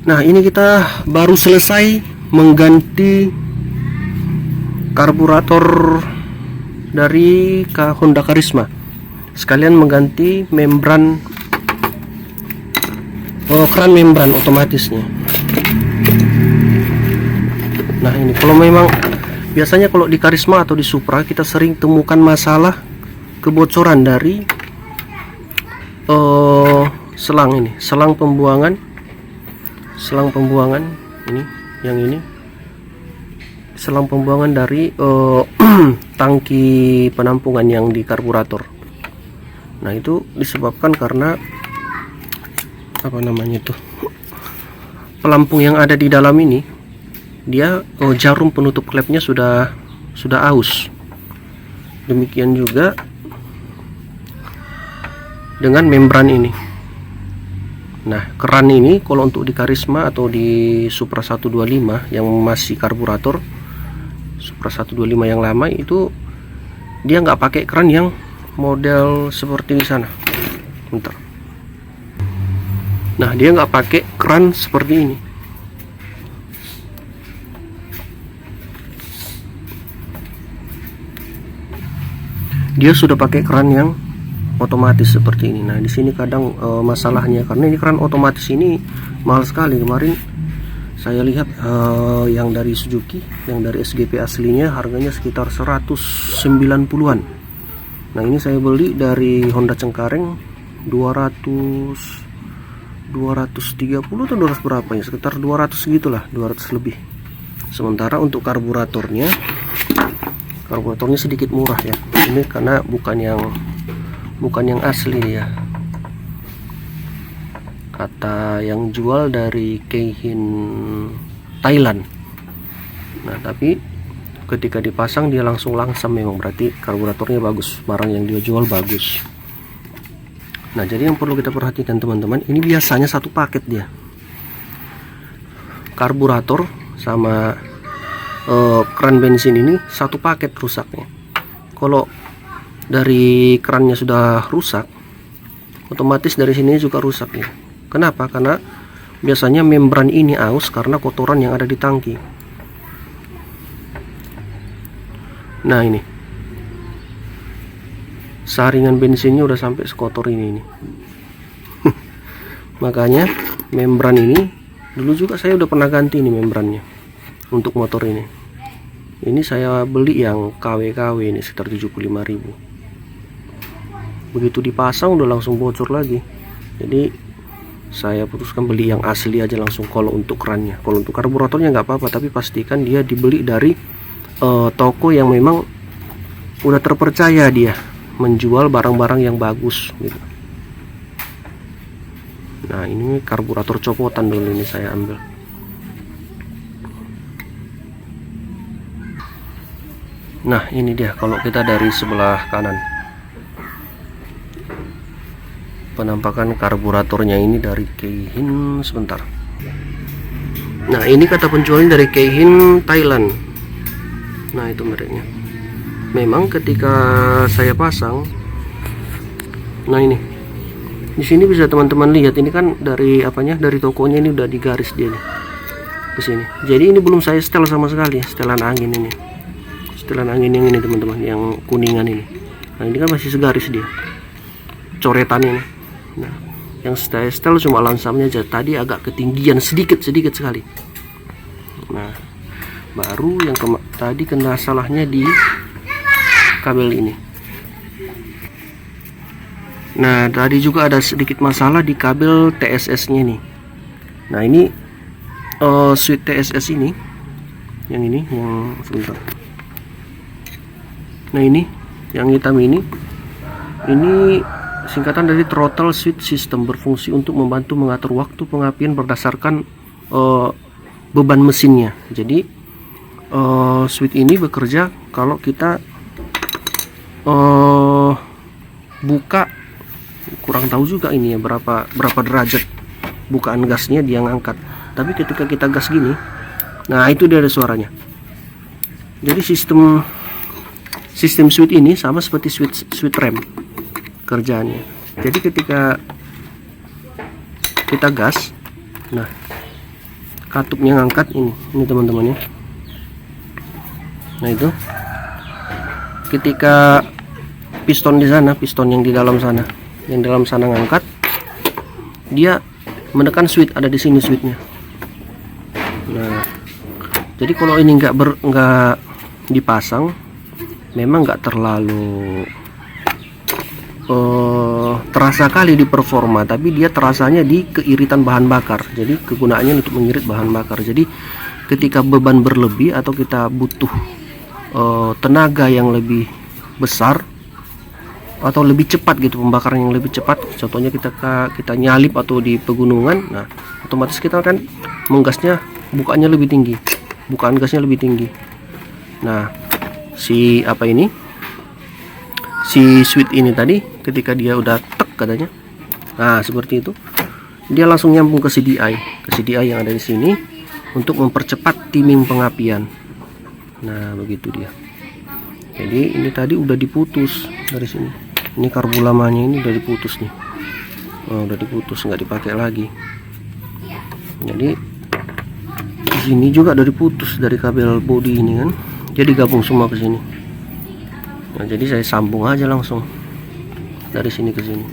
Nah, ini kita baru selesai mengganti karburator dari Honda Karisma, sekalian mengganti membran keran membran otomatisnya. Nah, ini kalau memang biasanya kalau di Karisma atau di Supra kita sering temukan masalah kebocoran dari selang ini, selang pembuangan ini, yang ini selang pembuangan dari tangki penampungan yang di karburator. Nah, itu disebabkan karena apa namanya itu, pelampung yang ada di dalam ini, dia jarum penutup klepnya sudah aus. Demikian juga dengan membran ini. Nah, keran ini kalau untuk di Karisma atau di Supra 125 yang masih karburator, Supra 125 yang lama itu dia nggak pakai keran yang model seperti di sana. Bentar. Nah, dia nggak pakai keran seperti ini. Dia sudah pakai keran yang otomatis seperti ini. Nah, di sini kadang masalahnya karena ini keran otomatis ini mahal sekali. Kemarin saya lihat yang dari Suzuki, yang dari SGP aslinya harganya sekitar 190-an. Nah, ini saya beli dari Honda Cengkareng 230 atau 200 berapa ya, sekitar 200 gitulah, 200 lebih. Sementara untuk karburatornya sedikit murah ya. Ini karena bukan yang asli ya, kata yang jual dari Keihin Thailand. Nah, tapi ketika dipasang dia langsung langsam, memang berarti karburatornya bagus, barang yang dia jual bagus. Nah, jadi yang perlu kita perhatikan teman-teman, ini biasanya satu paket dia, karburator sama keran bensin ini satu paket rusaknya. Kalau dari kerannya sudah rusak, otomatis dari sini juga rusak ya. Kenapa? Karena biasanya membran ini aus karena kotoran yang ada di tangki. Nah, ini saringan bensinnya udah sampai sekotor ini. Makanya membran ini dulu juga saya udah pernah ganti ini membrannya untuk motor ini. Ini saya beli yang KW ini sekitar 75.000. Begitu dipasang udah langsung bocor lagi. Jadi saya putuskan beli yang asli aja langsung kalau untuk kerannya. Kalau untuk karburatornya nggak apa-apa, tapi pastikan dia dibeli dari toko yang memang udah terpercaya dia menjual barang-barang yang bagus gitu. Nah, ini karburator copotan dulu ini saya ambil. Nah, ini dia kalau kita dari sebelah kanan, penampakan karburatornya ini dari Keihin. Sebentar. Nah, ini kata penjualnya dari Keihin Thailand. Nah, itu mereknya. Memang ketika saya pasang, nah ini di sini bisa teman-teman lihat, ini kan dari apanya, dari tokonya ini udah digaris dia nih ke sini. Jadi ini belum saya setel sama sekali, setelan angin ini, setelan angin yang ini teman-teman, yang kuningan ini. Nah, ini kan masih segaris dia, coretan ini. Nah, yang saya setel cuma lansamnya aja, tadi agak ketinggian sedikit sekali. Nah, baru yang tadi kena salahnya di kabel ini. Nah, tadi juga ada sedikit masalah di kabel TSS nya nih. Nah, ini switch TSS ini, yang ini, yang sebentar. Nah, ini yang hitam ini singkatan dari throttle switch system, berfungsi untuk membantu mengatur waktu pengapian berdasarkan beban mesinnya. Jadi switch ini bekerja kalau kita buka, kurang tahu juga ini ya berapa derajat bukaan gasnya dia ngangkat. Tapi ketika kita gas gini, nah itu dia ada suaranya. Jadi sistem switch ini sama seperti switch rem kerjaannya. Jadi ketika kita gas, nah katupnya ngangkat ini teman-teman ya. Nah itu ketika piston di sana, piston yang di dalam sana, ngangkat, dia menekan switch, ada di sini switchnya. Nah jadi kalau ini nggak dipasang, memang nggak terlalu terasa kali di performa, tapi dia terasanya di keiritan bahan bakar. Jadi kegunaannya untuk mengirit bahan bakar. Jadi ketika beban berlebih atau kita butuh tenaga yang lebih besar atau lebih cepat gitu, pembakaran yang lebih cepat, contohnya kita nyalip atau di pegunungan, nah otomatis kita kan menggasnya, bukaannya lebih tinggi, bukaan gasnya lebih tinggi. Nah si switch ini tadi ketika dia udah tek katanya, nah seperti itu, dia langsung nyambung ke CDI yang ada di sini untuk mempercepat timing pengapian. Nah begitu dia. Jadi ini tadi udah diputus dari sini, ini karbu lamanya ini udah diputus nih. Udah diputus, nggak dipakai lagi. Jadi di sini juga udah diputus dari kabel bodi ini kan, jadi gabung semua ke sini. Nah jadi saya sambung aja langsung dari sini ke sini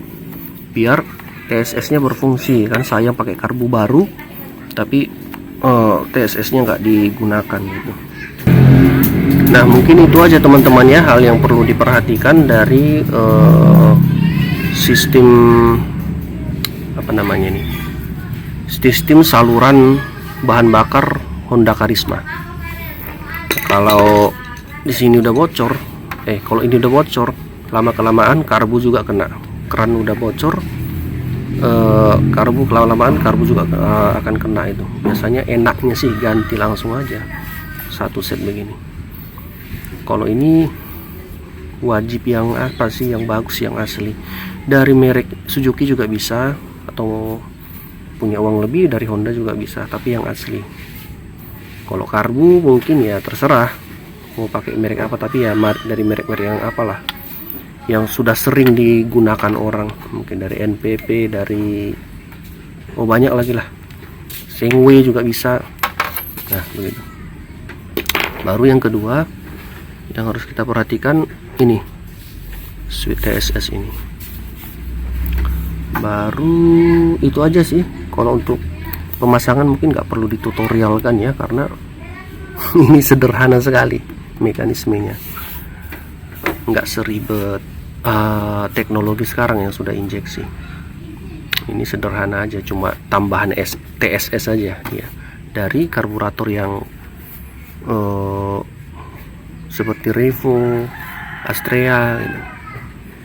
biar TSS nya berfungsi. Kan sayang pakai karbu baru tapi TSS nya nggak digunakan gitu. Nah mungkin itu aja teman-teman ya, hal yang perlu diperhatikan dari sistem sistem saluran bahan bakar Honda Karisma. Kalau di sini udah bocor, kalau ini udah bocor, lama kelamaan karbu juga kena. Keran udah bocor, karbu kelamaan karbu juga akan kena itu. Biasanya enaknya sih ganti langsung aja satu set begini. Kalau ini wajib yang yang bagus, yang asli dari merek Suzuki juga bisa, atau punya uang lebih dari Honda juga bisa, tapi yang asli. Kalau karbu mungkin ya terserah mau pakai merek apa, tapi ya dari merek-merek yang apalah, yang sudah sering digunakan orang, mungkin dari NPP, dari banyak lagi lah, Sengway juga bisa. Nah begitu. Baru yang kedua yang harus kita perhatikan ini switch TSS ini. Baru itu aja sih. Kalau untuk pemasangan mungkin nggak perlu ditutorialkan ya, karena ini sederhana sekali mekanismenya, nggak seribet teknologi sekarang yang sudah injeksi. Ini sederhana aja, cuma tambahan TSS aja ya, dari karburator yang seperti Revo, Astrea gitu.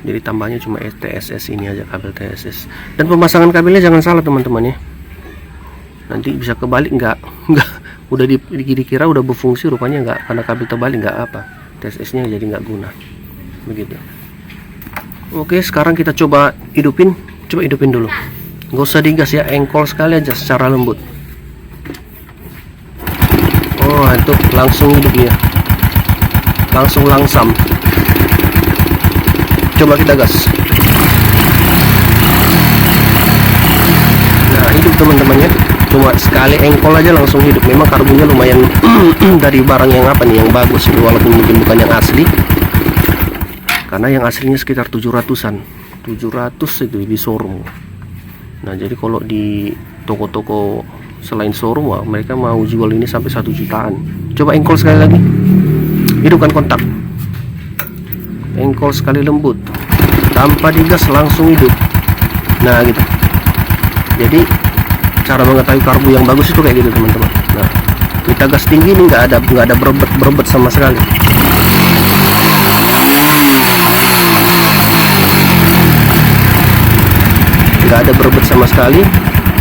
Jadi tambahnya cuma TSS ini aja, kabel TSS. Dan pemasangan kabelnya jangan salah teman-teman ya, nanti bisa kebalik, nggak udah dikira udah berfungsi, rupanya nggak, karena kabel terbalik nggak apa, TSS nya jadi nggak guna begitu. Oke, sekarang kita coba hidupin dulu, nggak usah digas ya, engkol sekali aja secara lembut. Itu langsung hidup ya, langsung langsam. Coba kita gas. Nah hidup teman-teman ya, cuma sekali engkol aja langsung hidup. Memang karbunya lumayan dari barang yang yang bagus, walaupun mungkin bukan yang asli, karena yang aslinya sekitar 700-an, 700 itu di showroom. Nah jadi kalau di toko-toko selain showroom, mereka mau jual ini sampai 1 jutaan. Coba engkol sekali lagi, hidupkan kontak, engkol sekali lembut, tanpa digas langsung hidup. Nah gitu. Jadi cara mengetahui karbu yang bagus itu kayak gitu teman-teman. Nah kita gas tinggi ini nggak ada berebet sama sekali. Nggak ada berebet sama sekali.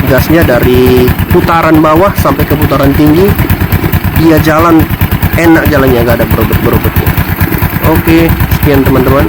Gasnya dari putaran bawah sampai ke putaran tinggi, dia jalan enak, jalannya nggak ada berebetnya. Oke, sekian teman-teman.